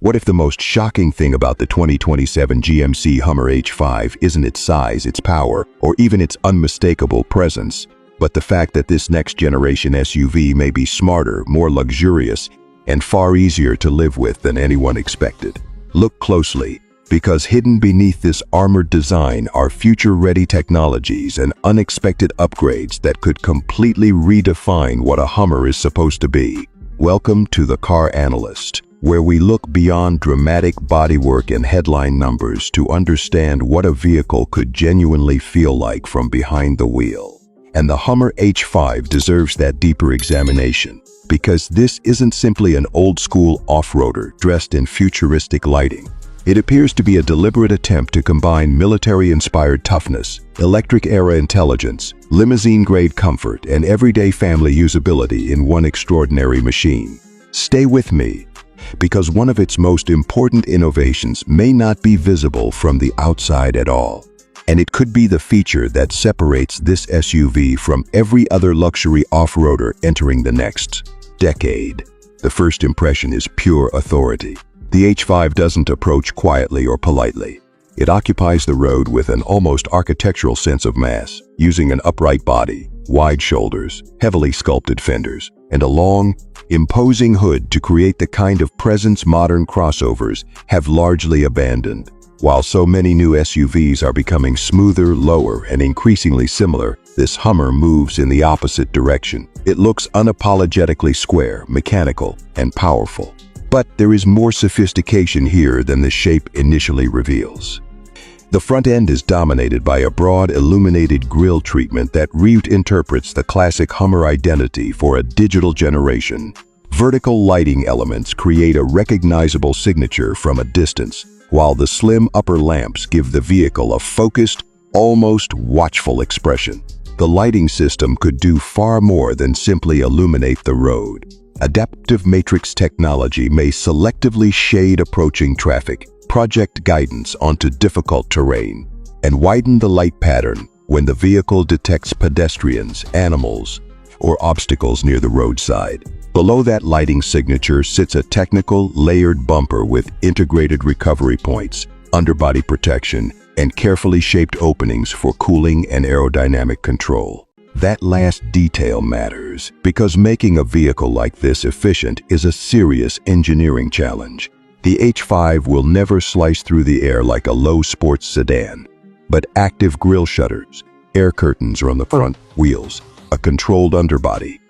What if the most shocking thing about the 2027 GMC HUMMER H5 isn't its size, its power, or even its unmistakable presence, but the fact that this next-generation SUV may be smarter, more luxurious, and far easier to live with than anyone expected? Look closely, because hidden beneath this armored design are future-ready technologies and unexpected upgrades that could completely redefine what a Hummer is supposed to be. Welcome to The Car Analyst, where we look beyond dramatic bodywork and headline numbers to understand what a vehicle could genuinely feel like from behind the wheel. And the HUMMER H5 deserves that deeper examination, because this isn't simply an old-school off-roader dressed in futuristic lighting. It appears to be a deliberate attempt to combine military-inspired toughness, electric-era intelligence, limousine-grade comfort, and everyday family usability in one extraordinary machine. Stay with me, because one of its most important innovations may not be visible from the outside at all. And it could be the feature that separates this SUV from every other luxury off-roader entering the next decade. The first impression is pure authority. The H5 doesn't approach quietly or politely. It occupies the road with an almost architectural sense of mass, using an upright body, wide shoulders, heavily sculpted fenders, and a long, imposing hood to create the kind of presence modern crossovers have largely abandoned. While so many new SUVs are becoming smoother, lower, and increasingly similar, this Hummer moves in the opposite direction. It looks unapologetically square, mechanical, and powerful. But there is more sophistication here than the shape initially reveals. The front end is dominated by a broad, illuminated grille treatment that reinterprets the classic Hummer identity for a digital generation. Vertical lighting elements create a recognizable signature from a distance, while the slim upper lamps give the vehicle a focused, almost watchful expression. The lighting system could do far more than simply illuminate the road. Adaptive matrix technology may selectively shade approaching traffic, project guidance onto difficult terrain, and widen the light pattern when the vehicle detects pedestrians, animals, or obstacles near the roadside. Below that lighting signature sits a technical, layered bumper with integrated recovery points, underbody protection, and carefully shaped openings for cooling and aerodynamic control. That last detail matters, because making a vehicle like this efficient is a serious engineering challenge. The H5 will never slice through the air like a low sports sedan, but active grille shutters, air curtains on the front wheels, a controlled underbody,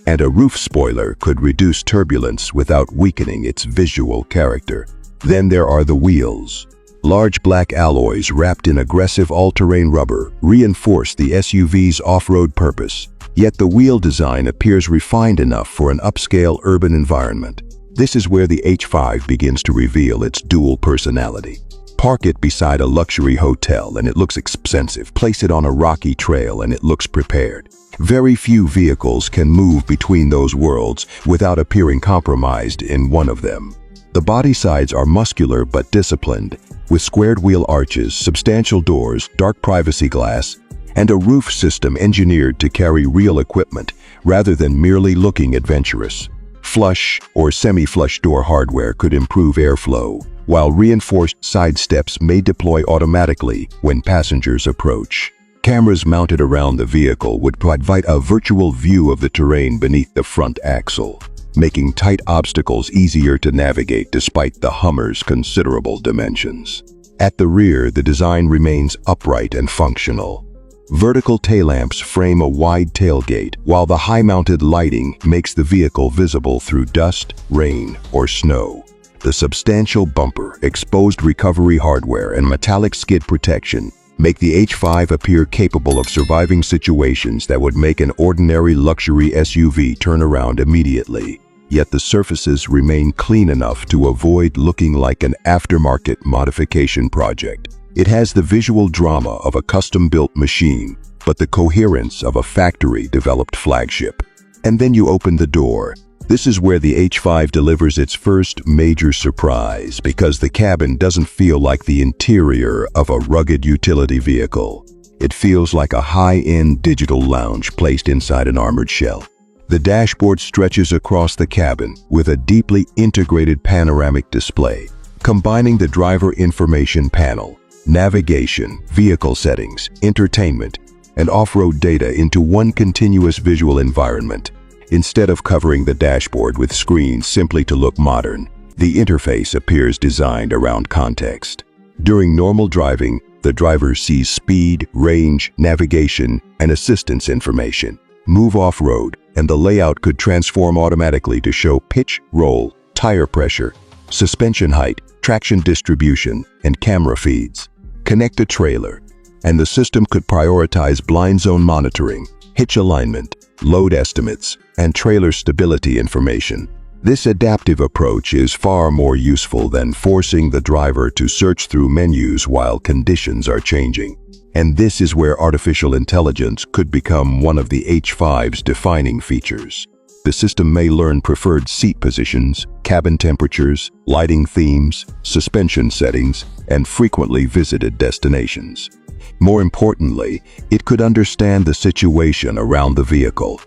and a roof spoiler could reduce turbulence without weakening its visual character. Then there are the wheels. Large black alloys wrapped in aggressive all-terrain rubber reinforce the SUV's off-road purpose, yet the wheel design appears refined enough for an upscale urban environment. This is where the H5 begins to reveal its dual personality. Park it beside a luxury hotel and it looks expensive. Place it on a rocky trail and it looks prepared. Very few vehicles can move between those worlds without appearing compromised in one of them. The body sides are muscular but disciplined, with squared wheel arches, substantial doors, dark privacy glass, and a roof system engineered to carry real equipment rather than merely looking adventurous. Flush or semi-flush door hardware could improve airflow, while reinforced side steps may deploy automatically when passengers approach. Cameras mounted around the vehicle would provide a virtual view of the terrain beneath the front axle, making tight obstacles easier to navigate despite the Hummer's considerable dimensions. At the rear, the design remains upright and functional. Vertical taillamps frame a wide tailgate, while the high-mounted lighting makes the vehicle visible through dust, rain, or snow. The substantial bumper, exposed recovery hardware, and metallic skid protection make the H5 appear capable of surviving situations that would make an ordinary luxury SUV turn around immediately. Yet the surfaces remain clean enough to avoid looking like an aftermarket modification project. It has the visual drama of a custom-built machine, but the coherence of a factory-developed flagship. And then you open the door. This is where the H5 delivers its first major surprise, because the cabin doesn't feel like the interior of a rugged utility vehicle. It feels like a high-end digital lounge placed inside an armored shell. The dashboard stretches across the cabin with a deeply integrated panoramic display, combining the driver information panel, navigation, vehicle settings, entertainment, and off-road data into one continuous visual environment. Instead of covering the dashboard with screens simply to look modern, the interface appears designed around context. During normal driving, the driver sees speed, range, navigation, and assistance information. Move off-road, and the layout could transform automatically to show pitch, roll, tire pressure, suspension height, traction distribution, and camera feeds. Connect a trailer, and the system could prioritize blind zone monitoring, hitch alignment, load estimates, and trailer stability information. This adaptive approach is far more useful than forcing the driver to search through menus while conditions are changing. And this is where artificial intelligence could become one of the H5's defining features. The system may learn preferred seat positions, cabin temperatures, lighting themes, suspension settings, and frequently visited destinations. More importantly, it could understand the situation around the vehicle.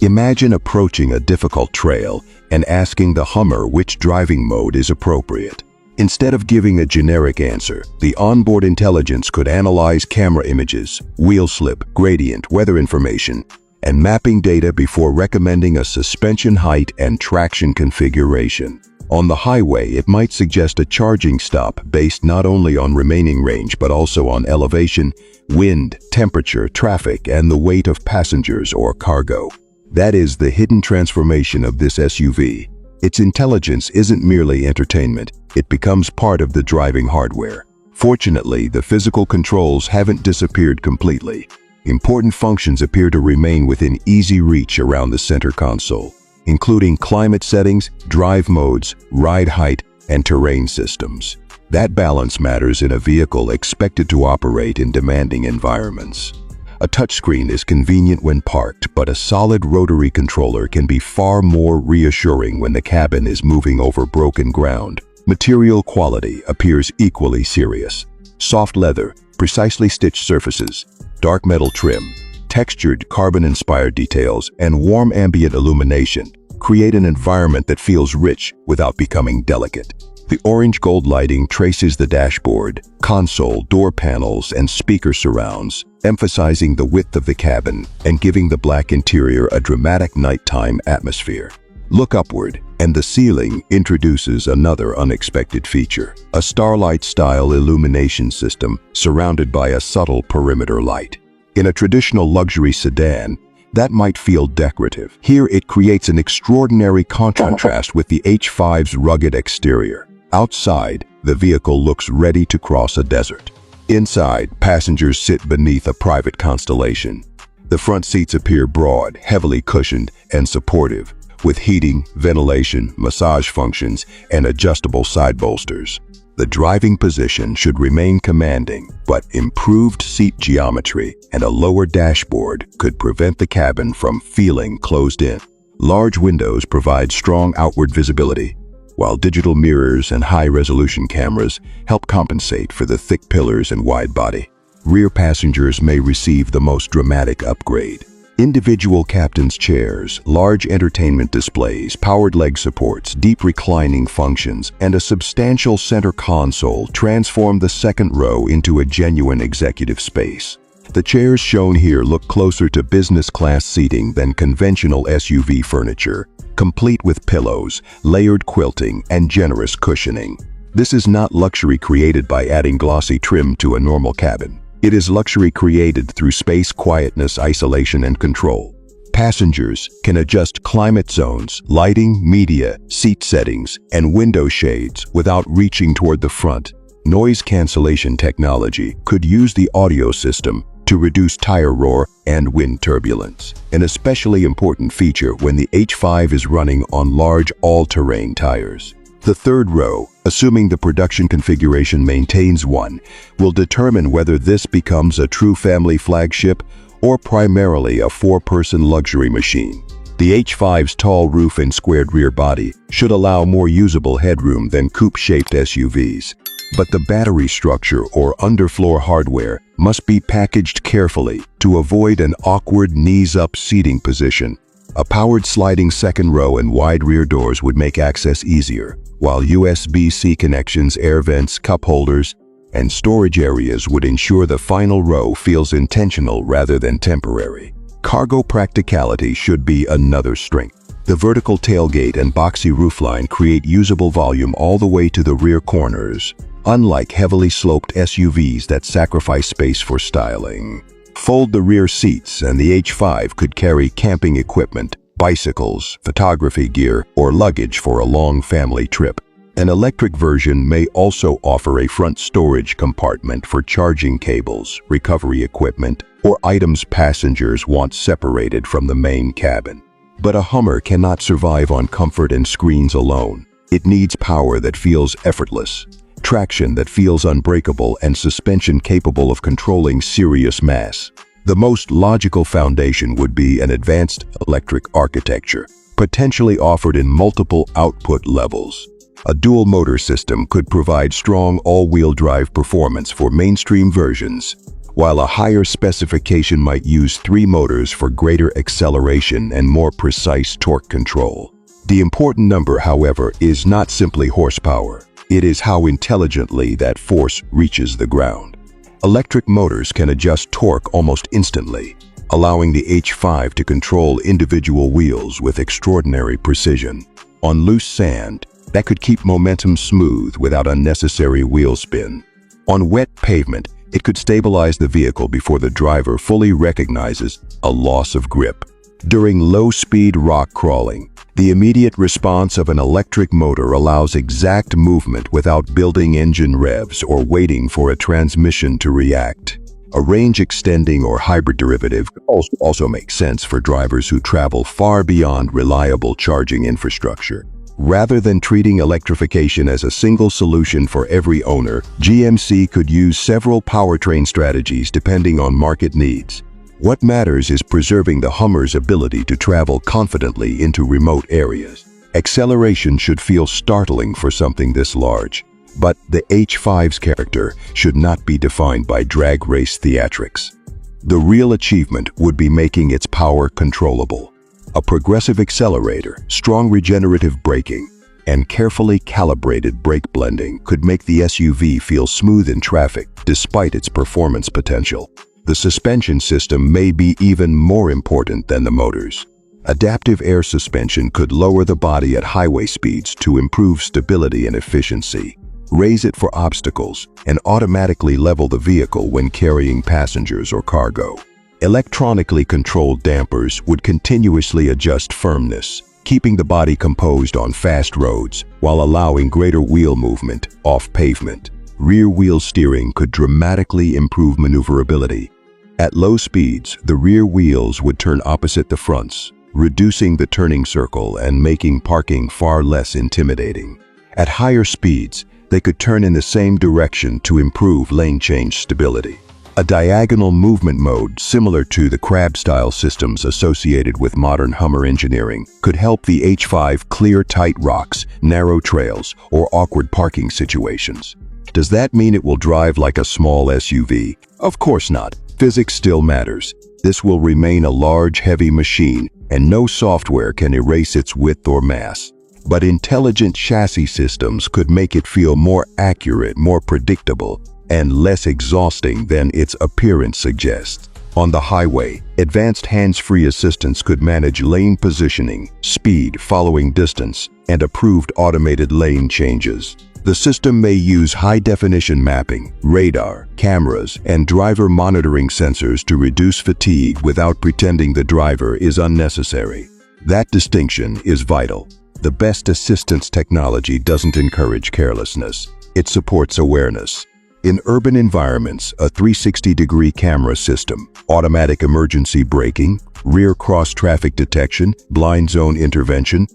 Imagine approaching a difficult trail and asking the Hummer which driving mode is appropriate. Instead of giving a generic answer, the onboard intelligence could analyze camera images, wheel slip, gradient, weather information, and mapping data before recommending a suspension height and traction configuration. On the highway, it might suggest a charging stop based not only on remaining range but also on elevation, wind, temperature, traffic, and the weight of passengers or cargo. That is the hidden transformation of this SUV. Its intelligence isn't merely entertainment, it becomes part of the driving hardware. Fortunately, the physical controls haven't disappeared completely. Important functions appear to remain within easy reach around the center console, including climate settings, drive modes, ride height, and terrain systems. That balance matters in a vehicle expected to operate in demanding environments. A touchscreen is convenient when parked, but a solid rotary controller can be far more reassuring when the cabin is moving over broken ground. Material quality appears equally serious. Soft leather, precisely stitched surfaces, dark metal trim, textured carbon-inspired details, and warm ambient illumination create an environment that feels rich without becoming delicate. The orange gold lighting traces the dashboard, console, door panels, and speaker surrounds, emphasizing the width of the cabin and giving the black interior a dramatic nighttime atmosphere. Look upward, and the ceiling introduces another unexpected feature, a starlight-style illumination system surrounded by a subtle perimeter light. In a traditional luxury sedan, that might feel decorative. Here it creates an extraordinary contrast with the H5's rugged exterior. Outside, the vehicle looks ready to cross a desert. Inside, passengers sit beneath a private constellation. The front seats appear broad, heavily cushioned, and supportive, with heating, ventilation, massage functions, and adjustable side bolsters. The driving position should remain commanding, but improved seat geometry and a lower dashboard could prevent the cabin from feeling closed in. Large windows provide strong outward visibility, while digital mirrors and high-resolution cameras help compensate for the thick pillars and wide body. Rear passengers may receive the most dramatic upgrade. Individual captain's chairs, large entertainment displays, powered leg supports, deep reclining functions, and a substantial center console transform the second row into a genuine executive space. The chairs shown here look closer to business-class seating than conventional SUV furniture, complete with pillows, layered quilting, and generous cushioning. This is not luxury created by adding glossy trim to a normal cabin. It is luxury created through space, quietness, isolation, and control. Passengers can adjust climate zones, lighting, media, seat settings, and window shades without reaching toward the front. Noise cancellation technology could use the audio system to reduce tire roar and wind turbulence, an especially important feature when the H5 is running on large all-terrain tires. The third row, assuming the production configuration maintains one, will determine whether this becomes a true family flagship or primarily a four-person luxury machine. The H5's tall roof and squared rear body should allow more usable headroom than coupe-shaped SUVs. But the battery structure or underfloor hardware must be packaged carefully to avoid an awkward knees-up seating position. A powered sliding second row and wide rear doors would make access easier, while USB-C connections, air vents, cup holders, and storage areas would ensure the final row feels intentional rather than temporary. Cargo practicality should be another strength. The vertical tailgate and boxy roofline create usable volume all the way to the rear corners, unlike heavily sloped SUVs that sacrifice space for styling. Fold the rear seats and the H5 could carry camping equipment, bicycles, photography gear, or luggage for a long family trip. An electric version may also offer a front storage compartment for charging cables, recovery equipment, or items passengers want separated from the main cabin. But a Hummer cannot survive on comfort and screens alone. It needs power that feels effortless, traction that feels unbreakable, and suspension capable of controlling serious mass. The most logical foundation would be an advanced electric architecture, potentially offered in multiple output levels. A dual motor system could provide strong all-wheel drive performance for mainstream versions, while a higher specification might use 3 motors for greater acceleration and more precise torque control. The important number, however, is not simply horsepower. It is how intelligently that force reaches the ground. Electric motors can adjust torque almost instantly, allowing the H5 to control individual wheels with extraordinary precision. On loose sand, that could keep momentum smooth without unnecessary wheel spin. On wet pavement, it could stabilize the vehicle before the driver fully recognizes a loss of grip. During low-speed rock crawling, the immediate response of an electric motor allows exact movement without building engine revs or waiting for a transmission to react. A range-extending or hybrid derivative also makes sense for drivers who travel far beyond reliable charging infrastructure. Rather than treating electrification as a single solution for every owner, GMC could use several powertrain strategies depending on market needs. What matters is preserving the Hummer's ability to travel confidently into remote areas. Acceleration should feel startling for something this large, but the H5's character should not be defined by drag race theatrics. The real achievement would be making its power controllable. A progressive accelerator, strong regenerative braking, and carefully calibrated brake blending could make the SUV feel smooth in traffic despite its performance potential. The suspension system may be even more important than the motors. Adaptive air suspension could lower the body at highway speeds to improve stability and efficiency, raise it for obstacles, and automatically level the vehicle when carrying passengers or cargo. Electronically controlled dampers would continuously adjust firmness, keeping the body composed on fast roads while allowing greater wheel movement off pavement. Rear wheel steering could dramatically improve maneuverability. At low speeds, the rear wheels would turn opposite the fronts, reducing the turning circle and making parking far less intimidating. At higher speeds, they could turn in the same direction to improve lane change stability. A diagonal movement mode similar to the crab-style systems associated with modern Hummer engineering could help the H5 clear tight rocks, narrow trails, or awkward parking situations. Does that mean it will drive like a small SUV? Of course not. Physics still matters. This will remain a large, heavy machine, and no software can erase its width or mass. But intelligent chassis systems could make it feel more accurate, more predictable, and less exhausting than its appearance suggests. On the highway, advanced hands-free assistance could manage lane positioning, speed, following distance, and approved automated lane changes. The system may use high-definition mapping, radar, cameras, and driver monitoring sensors to reduce fatigue without pretending the driver is unnecessary. That distinction is vital. The best assistance technology doesn't encourage carelessness. It supports awareness. In urban environments, a 360-degree camera system, automatic emergency braking, rear cross-traffic detection, blind zone intervention,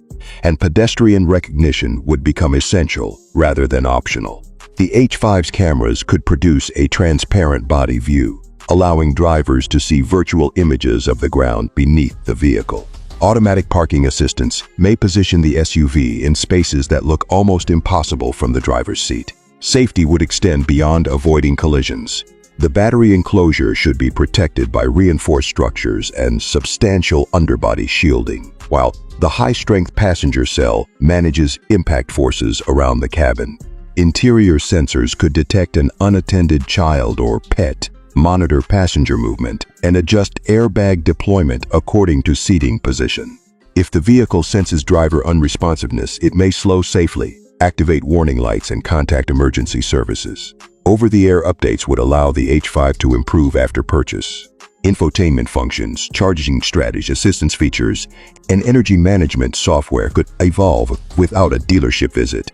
and pedestrian recognition would become essential rather than optional. The H5's cameras could produce a transparent body view, allowing drivers to see virtual images of the ground beneath the vehicle. Automatic parking assistance may position the SUV in spaces that look almost impossible from the driver's seat. Safety would extend beyond avoiding collisions. The battery enclosure should be protected by reinforced structures and substantial underbody shielding, while the high-strength passenger cell manages impact forces around the cabin. Interior sensors could detect an unattended child or pet, monitor passenger movement, and adjust airbag deployment according to seating position. If the vehicle senses driver unresponsiveness, it may slow safely, activate warning lights, and contact emergency services. Over-the-air updates would allow the H5 to improve after purchase. Infotainment functions, charging strategy, assistance features, and energy management software could evolve without a dealership visit.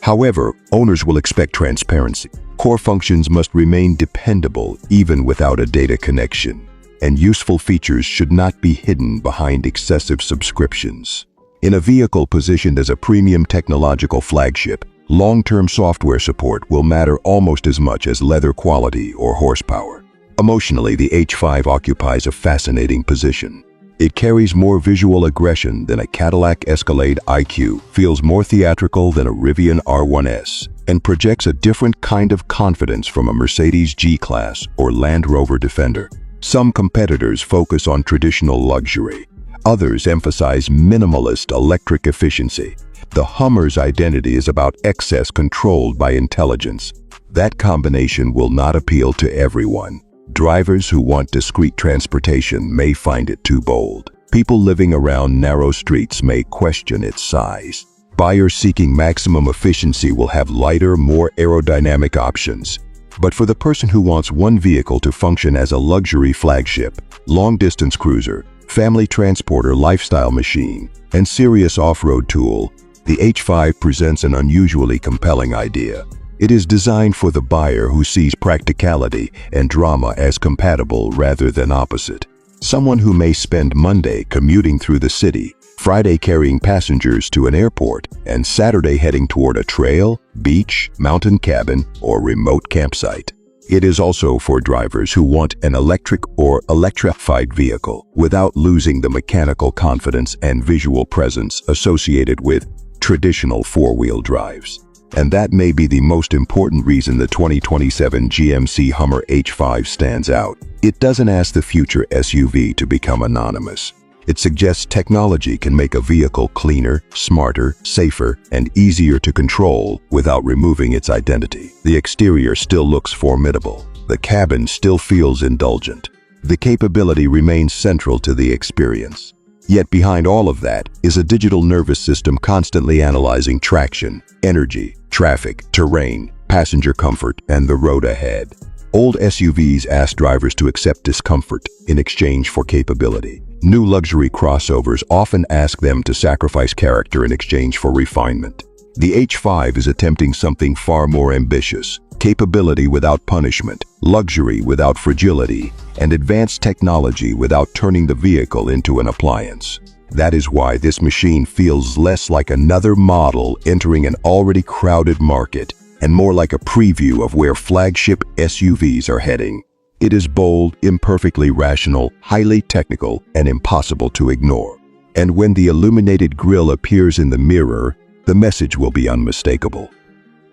However, owners will expect transparency. Core functions must remain dependable even without a data connection, and useful features should not be hidden behind excessive subscriptions. In a vehicle positioned as a premium technological flagship, long-term software support will matter almost as much as leather quality or horsepower. Emotionally, the H5 occupies a fascinating position. It carries more visual aggression than a Cadillac Escalade IQ, feels more theatrical than a Rivian R1S, and projects a different kind of confidence from a Mercedes G-Class or Land Rover Defender. Some competitors focus on traditional luxury. Others emphasize minimalist electric efficiency. The Hummer's identity is about excess controlled by intelligence. That combination will not appeal to everyone. Drivers who want discreet transportation may find it too bold. People living around narrow streets may question its size. Buyers seeking maximum efficiency will have lighter, more aerodynamic options. But for the person who wants one vehicle to function as a luxury flagship, long-distance cruiser, family transporter, lifestyle machine, and serious off-road tool, the H5 presents an unusually compelling idea. It is designed for the buyer who sees practicality and drama as compatible rather than opposite. Someone who may spend Monday commuting through the city, Friday carrying passengers to an airport, and Saturday heading toward a trail, beach, mountain cabin, or remote campsite. It is also for drivers who want an electric or electrified vehicle without losing the mechanical confidence and visual presence associated with traditional four-wheel drives. And that may be the most important reason the 2027 GMC HUMMER H5 stands out. It doesn't ask the future SUV to become anonymous. It suggests technology can make a vehicle cleaner, smarter, safer, and easier to control without removing its identity. The exterior still looks formidable. The cabin still feels indulgent. The capability remains central to the experience. Yet behind all of that is a digital nervous system constantly analyzing traction, energy, traffic, terrain, passenger comfort, and the road ahead. Old SUVs ask drivers to accept discomfort in exchange for capability. New luxury crossovers often ask them to sacrifice character in exchange for refinement. The H5 is attempting something far more ambitious: capability without punishment, luxury without fragility, and advanced technology without turning the vehicle into an appliance. That is why this machine feels less like another model entering an already crowded market and more like a preview of where flagship SUVs are heading. It is bold, imperfectly rational, highly technical, and impossible to ignore. And when the illuminated grille appears in the mirror, the message will be unmistakable.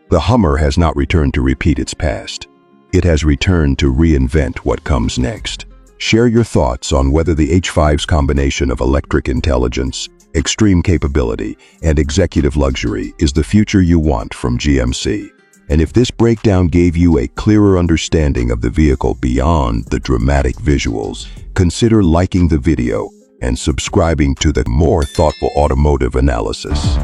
The Hummer has not returned to repeat its past. It has returned to reinvent what comes next. Share your thoughts on whether the H5's combination of electric intelligence, extreme capability, and executive luxury is the future you want from GMC. And if this breakdown gave you a clearer understanding of the vehicle beyond the dramatic visuals, consider liking the video and subscribing to the more thoughtful automotive analysis.